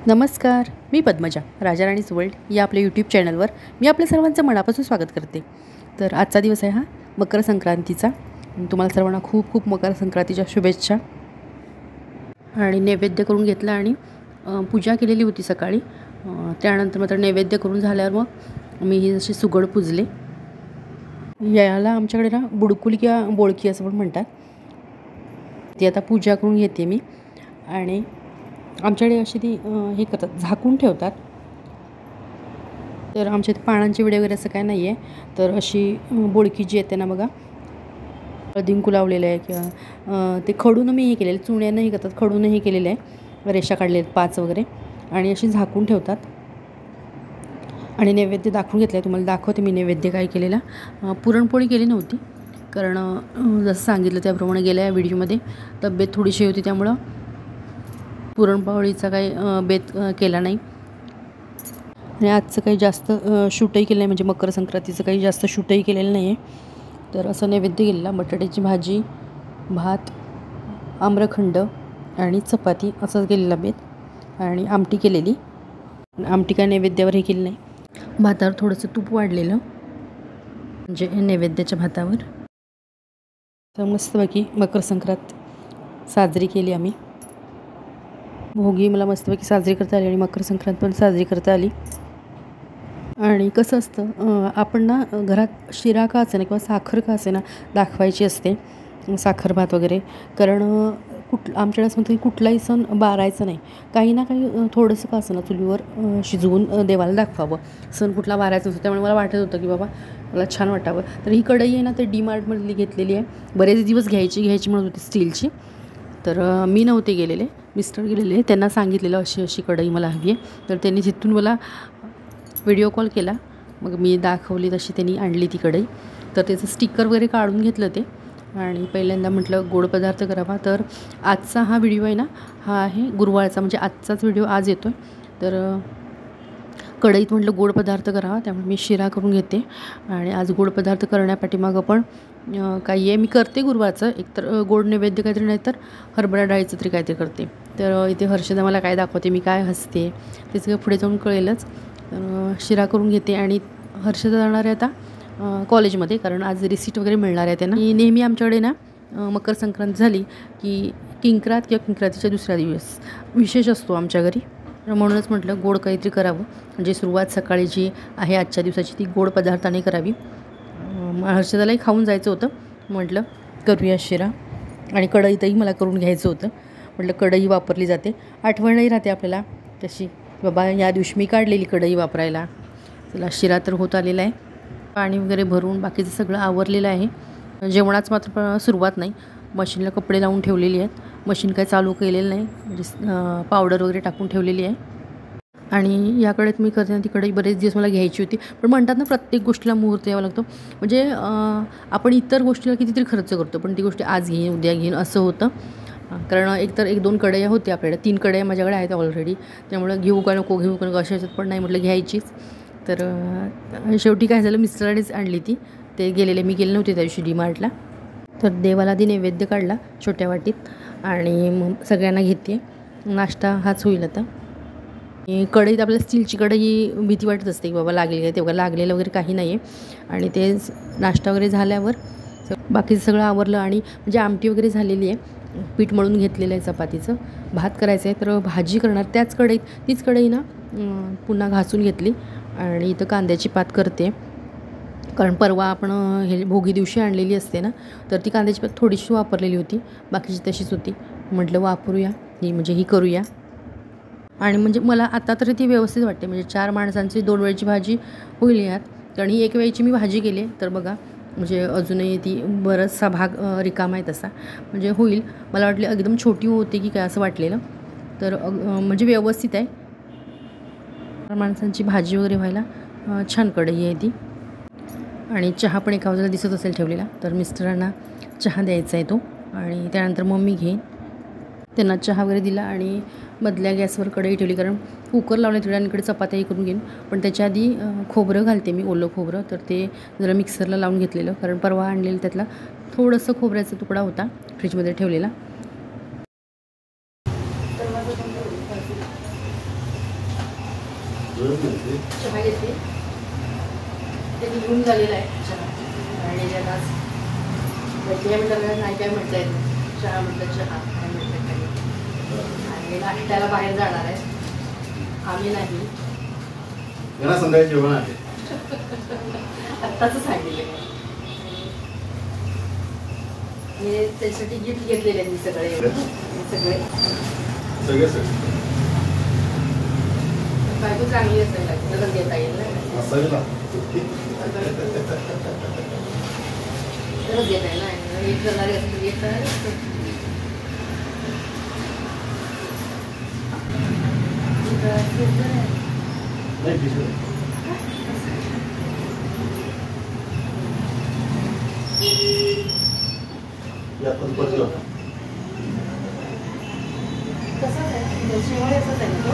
नमस्कार, मी पद्मजा राजाराणीज वर्ल्ड या आपल्या यूट्यूब चॅनलवर मी आपल्या सर्वांचं मनापासून स्वागत करते। तर आजचा दिवस आहे हा मकर संक्रांतीचा। तुम्हाला सर्वांना खूप खूप मकर संक्रांतीच्या शुभेच्छा। आणि नैवेद्य करून घेतला आणि पूजा केलेली होती सकाळी। त्यानंतर मात्र नैवेद्य करून झाल्यावर मग मी ही जशी सुगड पूजले। याला आमच्याकडे ना बुडकुली किंवा बोळकी असं पण म्हणतात। ती आता पूजा करून घेते मी। आणि आमच्याकडे अशी ती हे करतात, झाकून ठेवतात। तर आमच्या इथे पानांची विडे वगैरे असं काय नाही आहे। तर अशी बोळकी जी येते ना बघा, हळदीकुंकू लावलेलं आहे किंवा ते खडून मी हे केलेलं, चुण्यानं हे करतात, खडून हे केलेलं आहे, रेषा काढले आहेत 5 वगैरे, आणि अशी झाकून ठेवतात। आणि नैवेद्य दाखवून घेतला आहे, तुम्हाला दाखवते मी नैवेद्य काय केलेला। पुरणपोळी केली नव्हती, कारण जसं सांगितलं त्याप्रमाणे गेल्या व्हिडिओमध्ये तब्येत थोडीशी होती, त्यामुळं पुरणपोळीचा काही बेत केला नाही। आणि आजचं काही जास्त शूटही केलं नाही, म्हणजे मकर संक्रांतीचं काही जास्त शूटही केलेलं नाही आहे। तर असं नैवेद्य केलेला, बटाट्याची भाजी, भात, आम्रखंड आणि चपाती असं केलेला बेत। आणि आमटी केलेली, आमटी काय नैवेद्यावर हे केली नाही। भातावर थोडंसं तूप वाढलेलं, म्हणजे नैवेद्याच्या भातावर। तर मस्तपैकी मकर संक्रांत साजरी केली आम्ही। भोगी मला मस्तपैकी साजरी करता आली आणि मकर संक्रांत पण साजरी करता आली। आणि कसं असतं, आपण ना घरात शिरा का असेना किंवा साखर का असेना दाखवायची असते, साखर भात वगैरे। कारण आमच्याकडे असं म्हणतं की कुठलाही सण बारायचा नाही, काही ना काही थोडंसं का असेना चुलीवर शिजवून देवाला दाखवावं। सण कुठला बारायचा असतो, त्यामुळे मला वाटत होतं की बाबा मला छान वाटावं। तर ही कढई आहे ना, ते DMartमधली घेतलेली आहे। बरेच दिवस घ्यायची म्हणत होती स्टीलची। तर मी नव्हते गेलेले, मिस्टर गेलेले, त्यांना सांगितलेलं अशी अशी कढई मला हवी आहे। तर त्यांनी तिथून मला व्हिडिओ कॉल केला, मग मी दाखवली तशी त्यांनी आणली ती कढई। तर त्याचं स्टिकर वगैरे काढून घेतलं ते, आणि पहिल्यांदा म्हटलं गोड पदार्थ करावा। तर आजचा हा व्हिडिओ आहे ना, हा आहे गुरुवारचा, म्हणजे आजचाच व्हिडिओ आज येतो आहे। तर कढईत म्हटलं गोड पदार्थ करावा, त्यामुळे मी शिरा करून घेते। आणि आज गोड पदार्थ करण्यापाठीमागं पण काही आहे, मी करते गुरुवारचं, एकतर गोड नैवेद्य काहीतरी, नाही तर हरभरा डाळीचं तरी काहीतरी करते। तर इथे हर्षदा मला काय दाखवते, मी काय हसते ते सगळं पुढे जाऊन कळेलच। तर शिरा करून घेते। आणि हर्षदा जाणार आहे आता कॉलेजमध्ये, कारण आज रिसीट वगैरे मिळणार आहे त्यांना। नेहमी आमच्याकडे ना मकर संक्रांत झाली की किंक्रात किंवा किंक्रातीच्या दुसऱ्या दिवस विशेष असतो आमच्या घरी। म्हणूनच म्हटलं गोड काहीतरी करावं, म्हणजे सुरुवात सकाळी जी आहे आजच्या दिवसाची ती गोड पदार्थाने करावी। हर्षदालाही खाऊन जायचं होतं, म्हटलं करूया शिरा। आणि कढईतही मला करून घ्यायचं होतं, म्हटलं कढई वापरली जाते, आठवणही राहते आपल्याला तशी, बाबा या दिवशी मी काढलेली कढई वापरायला। चला, शिरा तर होत आलेला आहे, पाणी वगैरे भरून बाकीचं सगळं आवरलेलं आहे। जेवणाच मात्र सुरुवात नाही, मशीनला कपडे लावून ठेवलेली आहेत, मशीन काही चालू केलेलं नाही, म्हणजे पावडर वगैरे टाकून ठेवलेली आहे। आणि या कढईत मी करते ना, ती कढई बरेच दिवस मला घ्यायची होती, पण म्हणतात ना प्रत्येक गोष्टीला मुहूर्त यावा लागतो। म्हणजे आपण इतर गोष्टीला कितीतरी खर्च करतो, पण ती गोष्टी आज घेईन उद्या घेईन असं होतं। कारण एकतर 1-2 कढया होत्या आपल्याकडे, 3 कढया माझ्याकडे आहेत ऑलरेडी, त्यामुळं घेऊ का नको अशा ह्याच्यात पण नाही, म्हटलं घ्यायचीच। तर शेवटी काय झालं, मिस्टरांनीच आणली ती, ते गेलेले, मी गेले नव्हते त्या दिवशी DMartला। तर देवाला आधी नैवेद्य काढला छोट्या वाटीत, आणि मग सगळ्यांना घेते, नाश्ता हाच होईल आता। कढईत आपल्याला स्टीलची कढई भीती वाटत असते की बाबा लागेल काय, तेव्हा लागलेलं वगैरे काही नाही आहे। आणि ते नाश्ता वगैरे झाल्यावर बाकीचं सगळं आवरलं, आणि म्हणजे आमटी वगैरे झालेली आहे, पीठ मळून घेतलेलं आहे चपातीचं, भात करायचं आहे। तर भाजी करणार त्याच कढईत, तीच कढई ना पुन्हा घासून घेतली, आणि इथं कांद्याची पात करते, कारण परवा आपण हे भोगी दिवशी आणलेली असते ना, तर ती कांद्याची पात थोडीशी वापरलेली होती, बाकीची तशीच होती, म्हटलं वापरूया ही, म्हणजे ही करूया। आणि म्हणजे मला आता तरी ती व्यवस्थित वाटते, म्हणजे 4 माणसांची 2 वेळची भाजी होईल यात, कारण ही 1 वेळची मी भाजी केली आहे। तर बघा, म्हणजे अजूनही ती बराचसा भाग रिकामा आहे तसा, म्हणजे होईल। मला वाटले एकदम छोटी होती की काय असं वाटलेलं, तर म्हणजे व्यवस्थित आहे। 4 माणसांची भाजी वगैरे व्हायला छान कढई आहे ती। आणि चहा पण एका बाजूला दिसत असेल ठेवलेला, तर मिस्टरांना चहा द्यायचा आहे तो, आणि त्यानंतर मग मी घेईन, त्यांना चहा वगैरे दिला। आणि मधल्या गॅसवर कढई ठेवली, कारण कुकर लावले तिकडे, आणि इकडे चपात्याही करून घेईन। पण त्याच्या आधी खोबरं घालते मी, ओलं खोबरं, तर ते जरा मिक्सरला लावून घेतलेलं, कारण परवा आणलेलं त्यातला थोडंसं खोबऱ्याचा तुकडा होता फ्रीजमध्ये ठेवलेला। चहा घेते. ते निघून झालेलं आहे चहा आणि जगास काय म्हटलं नाही काय म्हणता येत. चहा म्हटलं चहा काय म्हटलं काही आणि नाश्त्याला बाहेर जाणार आहे. आम्ही नाही संध्याकाळी जेवण आहे. आत्ताच सांगितलं मी त्यासाठी गिफ्ट घेतलेले मी सगळे सगळे सगळे सगळे बायको चांगली असायला जरा देता येईल ना असायला तरच देता येईल ना. एक करणारी असेल एक करणारी तसंच आहे शिवाय असंच आहे ना तो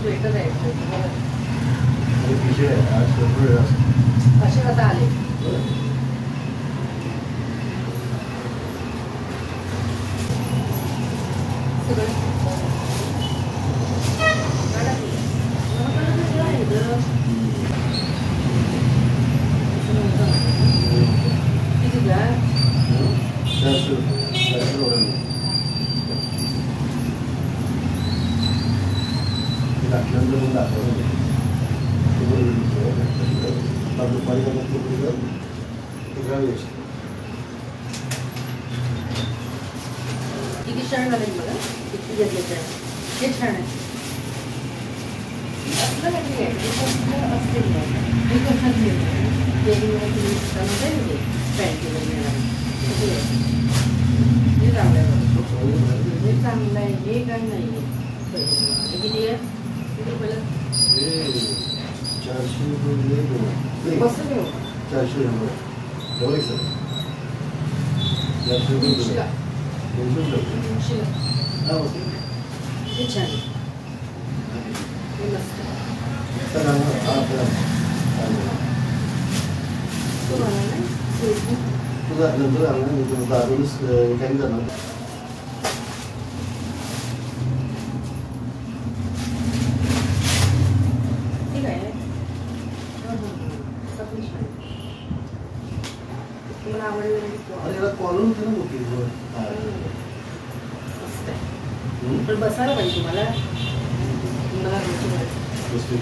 एकच आहे असे आता आले. किती छान झाले बघा किती घेतले हे छान आहे. असलं काही आहे असते हे कसं पॅन्टी हे चांगलं आहे. हे चांगलं आहे हे काही नाही किती आहे किती रुपयाला 400 रुपये. कसं घेऊ 400 रुपये एवढे सर 400 रुपये 200 रुपये हे छान हे मस्त तुझा नंतर आला ना तुझं दारूच काही जाणार. ठीक आहे मला आवडलं कॉलम होतं ना मोठी पण बसायला पाहिजे तुम्हाला मला बसलं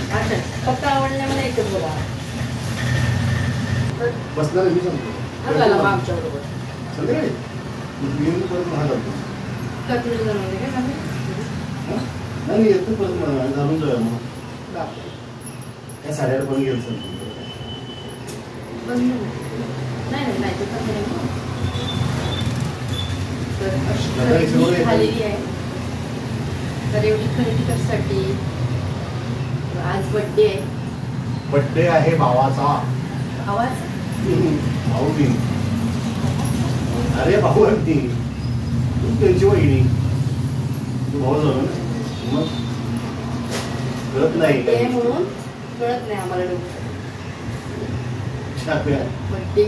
अच्छा फक्त आवडल्या मला एकच बोला बसणार मी सांगतो झाला मग आमच्या बरोबर संध्याकाळी परत महाग का तुझ्या जमवले काय सांगते नाही येतो परत जाणून जाऊया मग काय 8:30 पण गेलं सर नाही नाही तर अशी झालेली आहे. तर एवढी खरेदी कशासाठी आज बड्डे आहे. बड्डे आहे भावाचा. आवाज भाऊ मी अरे भाऊ आहे ती तू त्यांची वहिनी तू भाऊ झाला ना मग कळत नाही म्हणून कळत नाही आम्हाला बड्डे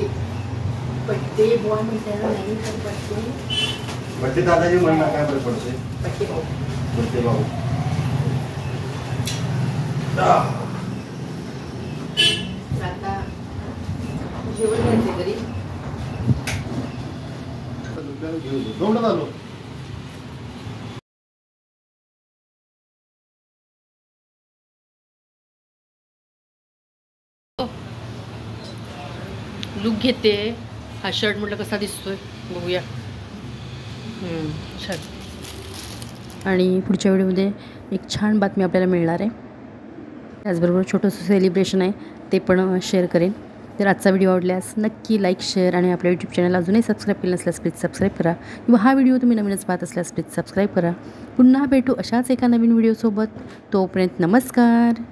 बड्डे बॉय म्हणताना नाही तर बड्डे बड्डे दादाजी म्हणणार काय बरं पडते बड्डे भाऊ बड्डे भाऊ. आता जेवण घ्यायचे घरी दोन आलो. लुक घेते. हा शर्ट म्हटलं कसा दिसतोय बघूया. छान. आणि पुढच्या व्हिडिओमध्ये एक छान बातमी आपल्याला मिळणार आहे. त्याचबरोबर छोटंसं सेलिब्रेशन आहे ते पण शेअर करेन. तर आजचा व्हिडिओ आवडल्यास नक्की लाईक शेअर आणि आपल्या यूट्यूब चॅनल अजूनही सबस्क्राईब केलं नसल्यास प्लीज सबस्क्राईब करा. किंवा हा व्हिडिओ तुम्ही नवीनच पाहत असल्यास प्लीज सबस्क्राईब करा. पुन्हा भेटू अशाच एका नवीन व्हिडिओसोबत. तोपर्यंत नमस्कार.